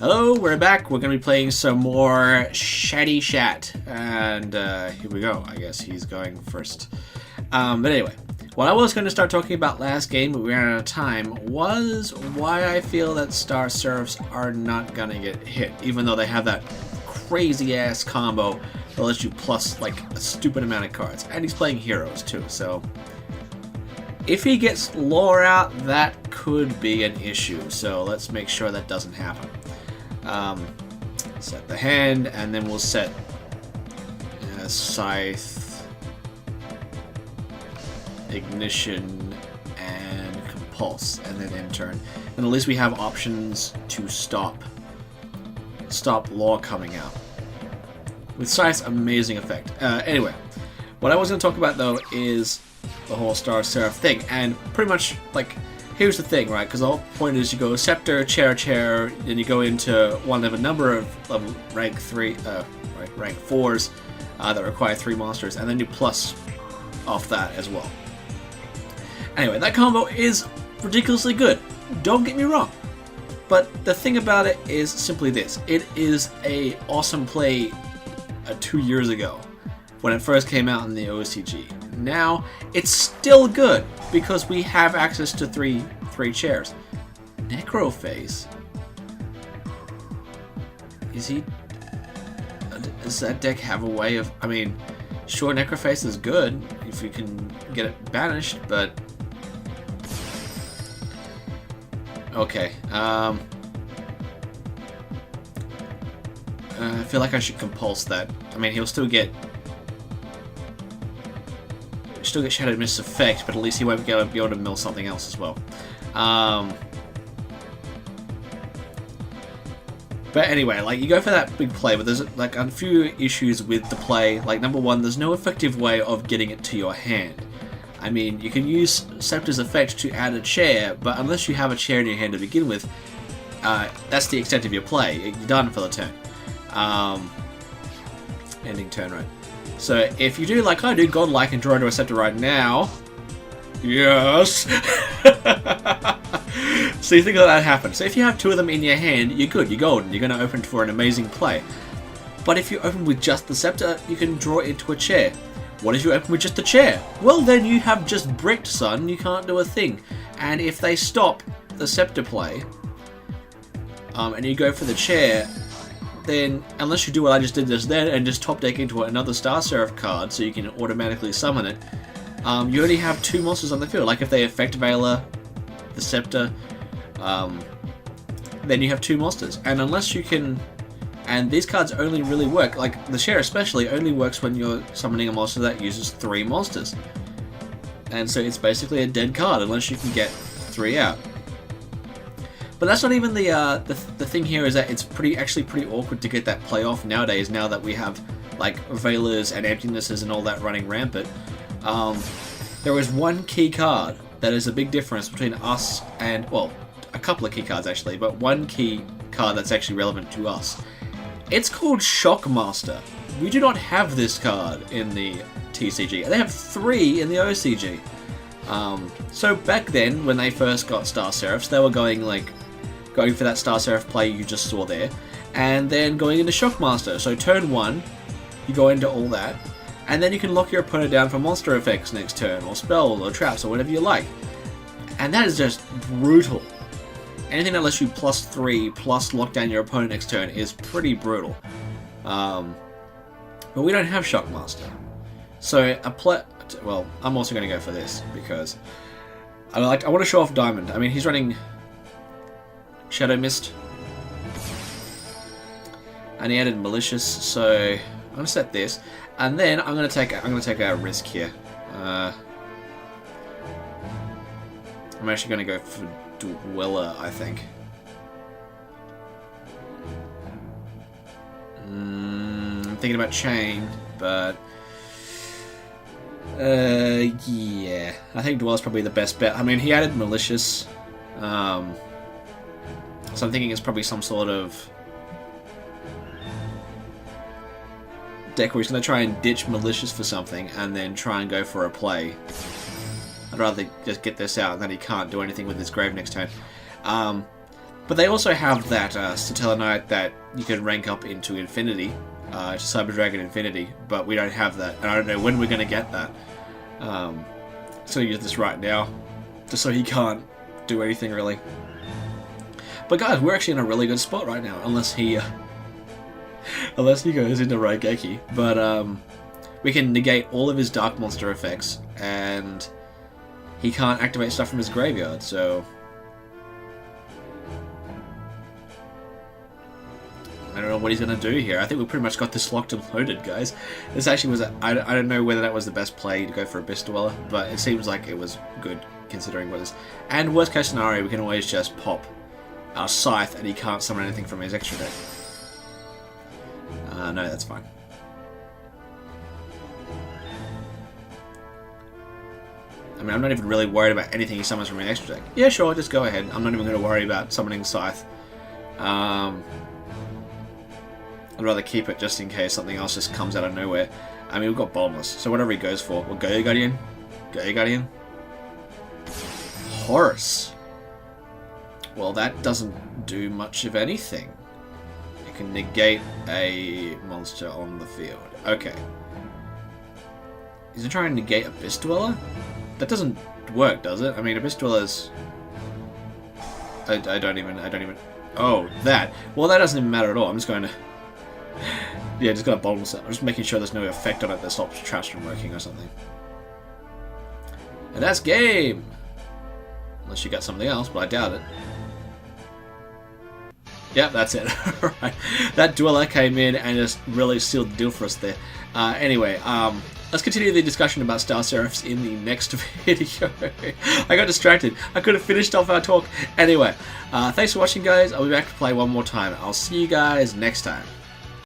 Hello, we're back. We're going to be playing some more S.H.A.T. And here we go. I guess he's going first. But anyway, what I was going to start talking about last game, but we ran out of time, was why I feel that Star Serfs are not going to get hit, even though they have that crazy-ass combo that lets you plus, like, a stupid amount of cards. And he's playing heroes, too, so if he gets lore out, that could be an issue. So let's make sure that doesn't happen. Set the hand, and then we'll set Scythe, Ignition, and Compulse, and then end turn. And at least we have options to stop lore coming out. With Scythe's amazing effect. Anyway, what I was going to talk about though is the whole Star Seraph thing, and pretty much like here's the thing, right? Because the whole point is you go Scepter, Chair, then you go into one of a number of level rank 4s that require 3 monsters, and then you plus off that as well. Anyway, that combo is ridiculously good. Don't get me wrong, but the thing about it is simply this: it is a awesome play 2 years ago when it first came out in the OCG. Now it's still good because we have access to three chairs. Necroface, does that deck have a way of? I mean, sure, Necroface is good if you can get it banished, but okay. I feel like I should compulse that. I mean, he'll still get Shadow Mist's effect, but at least he won't be able to mill something else as well. But anyway, like, you go for that big play, but there's like a few issues with the play. Like, number one, there's no effective way of getting it to your hand. I mean, you can use Scepter's effect to add a chair, but unless you have a chair in your hand to begin with, that's the extent of your play. You're done for the turn. Ending turn, right? So if you do like I do, Godlike, and draw into a Scepter right now, yes. So you think that happens. So if you have 2 of them in your hand, you're good, you're golden, you're going to open for an amazing play. But if you open with just the Scepter, you can draw it into a chair. What if you open with just the chair? Well, then you have just bricked, son. You can't do a thing. And if they stop the Scepter play, and you go for the chair, then unless you do what I just did just then and just top deck into another Star Seraph card so you can automatically summon it, you only have 2 monsters on the field. Like if they affect Veiler, the Scepter, then you have 2 monsters. And unless you can, and these cards only really work, like the Chair especially, only works when you're summoning a monster that uses 3 monsters. And so it's basically a dead card unless you can get 3 out. But that's not even the thing here, is that it's actually pretty awkward to get that play off nowadays, now that we have like Veilers and Emptinesses and all that running rampant. There is one key card that is a big difference between us and, well, a couple of key cards actually, but one key card that's actually relevant to us. It's called Shockmaster. We do not have this card in the TCG. They have 3 in the OCG. So back then, when they first got Star Seraphs, they were going for that Star Seraph play you just saw there, and then going into Shockmaster. So turn 1, you go into all that, and then you can lock your opponent down for monster effects next turn, or spells, or traps, or whatever you like. And that is just brutal. Anything that lets you +3 plus lock down your opponent next turn is pretty brutal. But we don't have Shockmaster. So well, I'm also going to go for this because I want to show off Diamond. I mean, he's running Shadow Mist, and he added Malicious, so I'm going to set this, and then I'm going to take a risk here. I'm actually going to go for Dweller, I think. I'm thinking about Chain, but yeah, I think Dweller's probably the best bet. I mean, he added Malicious, so I'm thinking it's probably some sort of deck where he's going to try and ditch Malicious for something and then try and go for a play. I'd rather just get this out and then he can't do anything with his grave next turn. But they also have that Stellar Knight that you can rank up into Infinity, to Cyber Dragon Infinity, but we don't have that, and I don't know when we're going to get that. So I'm going to use this right now, just so he can't do anything really. But guys, we're actually in a really good spot right now, unless he goes into Raigeki. But we can negate all of his Dark Monster effects, and he can't activate stuff from his graveyard, so I don't know what he's going to do here. I think we pretty much got this locked and loaded, guys. This actually was I don't know whether that was the best play to go for Abyss Dweller, but it seems like it was good considering what it is. And worst case scenario, we can always just pop our Scythe and he can't summon anything from his extra deck. No, that's fine. I mean, I'm not even really worried about anything he summons from his extra deck. Yeah, sure, just go ahead. I'm not even going to worry about summoning Scythe. I'd rather keep it just in case something else just comes out of nowhere. I mean, we've got Bottomless, so whatever he goes for. Well, Go Guardian. Go Guardian. Horus. Well, that doesn't do much of anything. You can negate a monster on the field. Okay. Is he trying to negate Abyss Dweller? That doesn't work, does it? I mean, Abyss Dweller's... I don't even... Oh, that. Well, that doesn't even matter at all. I'm just going to... Yeah, just got a Bottomless. I'm just making sure there's no effect on it that stops traps from working or something. And that's game! Unless you got something else, but I doubt it. Yep, that's it. Right. That Dweller came in and just really sealed the deal for us there. Anyway, let's continue the discussion about Star Seraphs in the next video. I got distracted. I could have finished off our talk. Anyway, thanks for watching, guys. I'll be back to play one more time. I'll see you guys next time.